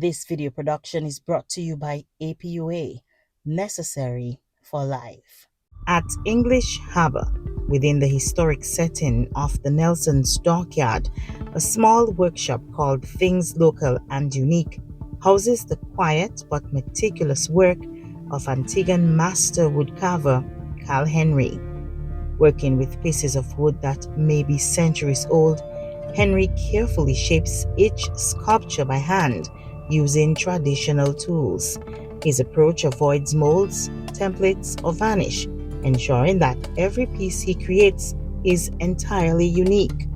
This video production is brought to you by APUA, necessary for life. At English Harbour, within the historic setting of the Nelson's Dockyard, a small workshop called Things Local and Unique houses the quiet but meticulous work of Antiguan master woodcarver Carl Henry. Working with pieces of wood that may be centuries old, Henry carefully shapes each sculpture by hand using traditional tools. His approach avoids molds, templates, or varnish, ensuring that every piece he creates is entirely unique.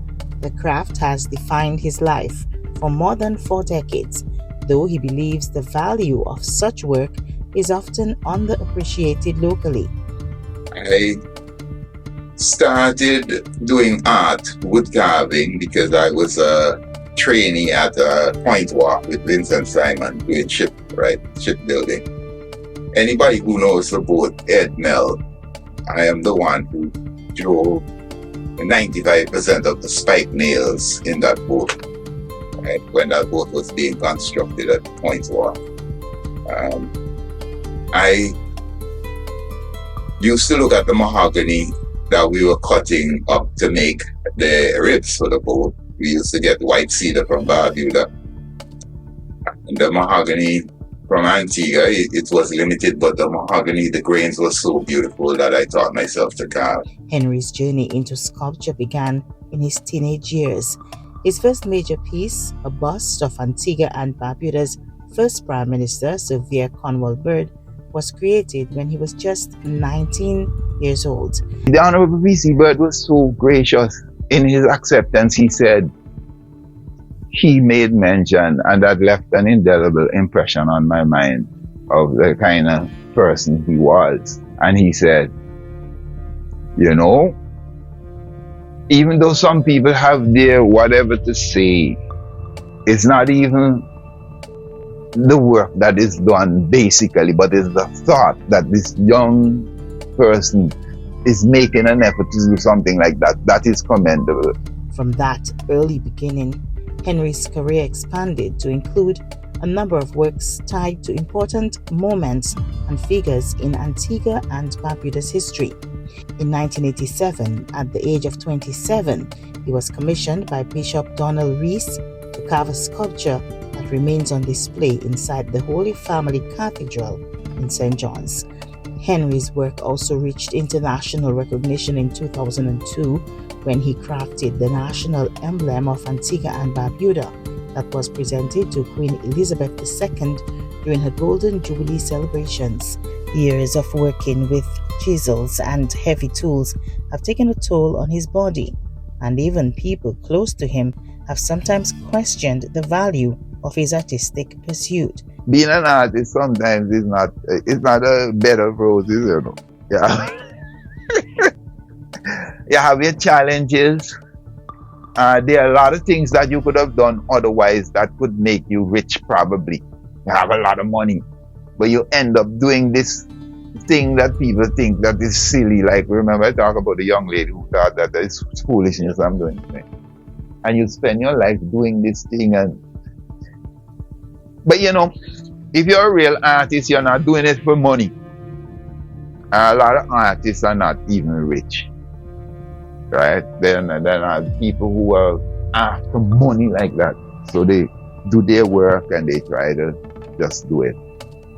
The craft has defined his life for more than 4 decades, though he believes the value of such work is often underappreciated locally. I started doing art, wood carving, because I was a trainee at Point Walk with Vincent Simon doing shipbuilding. Anybody who knows the boat Ed Mel, I am the one who drove 95% of the spike nails in that boat, right, when that boat was being constructed at Point Walk. I used to look at the mahogany that we were cutting up to make the ribs for the boat. We used to get white cedar from Barbuda. And the mahogany from Antigua, it was limited, but the mahogany, the grains were so beautiful that I taught myself to carve. Henry's journey into sculpture began in his teenage years. His first major piece, a bust of Antigua and Barbuda's first Prime Minister, Sir Cornwall Bird, was created when he was just 19 years old. The Honorable V.C. Bird was so gracious in his acceptance. He said he made mention, and that left an indelible impression on my mind of the kind of person he was. And he said, you know, even though some people have their whatever to say, it's not even the work that is done basically, but it's the thought that this young person is making an effort to do something like that. That is commendable. From that early beginning, Henry's career expanded to include a number of works tied to important moments and figures in Antigua and Barbuda's history. In 1987, at the age of 27, he was commissioned by Bishop Donald Rees to carve a sculpture that remains on display inside the Holy Family Cathedral in St. John's. Henry's work also reached international recognition in 2002 when he crafted the national emblem of Antigua and Barbuda that was presented to Queen Elizabeth II during her Golden Jubilee celebrations. Years of working with chisels and heavy tools have taken a toll on his body, and even people close to him have sometimes questioned the value of his artistic pursuit. Being an artist sometimes is not a bed of roses, you know. Yeah. You have your challenges. There are a lot of things that you could have done otherwise that could make you rich, probably. You have a lot of money, but you end up doing this thing that people think that is silly. Like, remember I talk about the young lady who thought that it's foolishness I'm doing today. And you spend your life doing this thing, but you know, if you're a real artist, you're not doing it for money. A lot of artists are not even rich, right? They're not people who are after money like that. So they do their work and they try to just do it.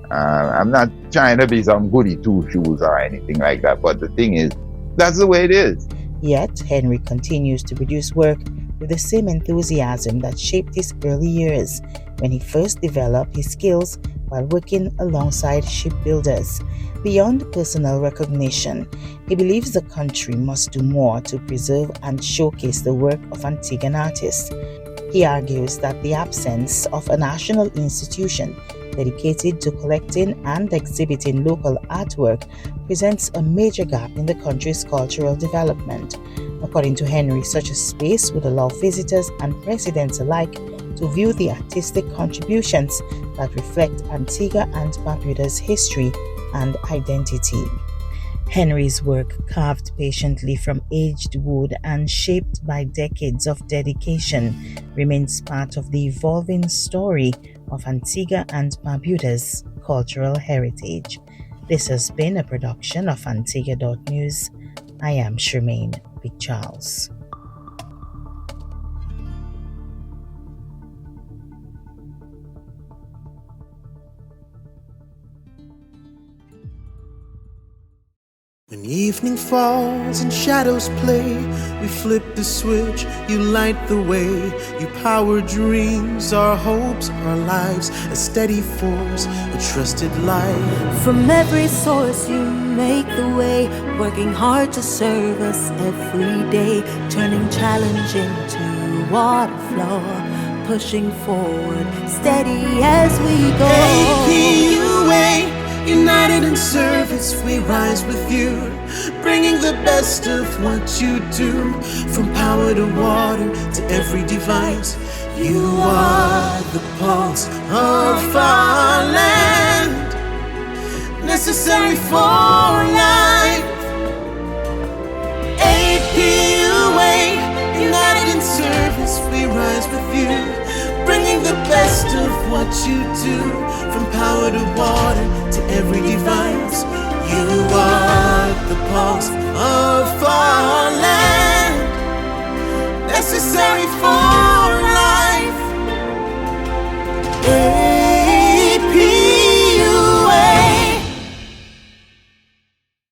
I'm not trying to be some goody two-shoes or anything like that, but the thing is, that's the way it is. Yet, Henry continues to produce work with the same enthusiasm that shaped his early years when he first developed his skills while working alongside shipbuilders. Beyond personal recognition, he believes the country must do more to preserve and showcase the work of Antiguan artists. He argues that the absence of a national institution dedicated to collecting and exhibiting local artwork presents a major gap in the country's cultural development. According to Henry, such a space would allow visitors and residents alike to view the artistic contributions that reflect Antigua and Barbuda's history and identity. Henry's work, carved patiently from aged wood and shaped by decades of dedication, remains part of the evolving story of Antigua and Barbuda's cultural heritage. This has been a production of Antigua.news. I am Charmaine Big Charles. When evening falls and shadows play, we flip the switch, you light the way. You power dreams, our hopes, our lives, a steady force, a trusted light. From every source you make the way, working hard to serve us every day, turning challenge into water flow, pushing forward, steady as we go. APUA, united in service, we rise with you, bringing the best of what you do. From power to water to every device, you are the pulse of our land, necessary for life. APUA, united in service, we rise with you, bringing the best of what you do. From power to water to every device, you are the pulse of our land, necessary for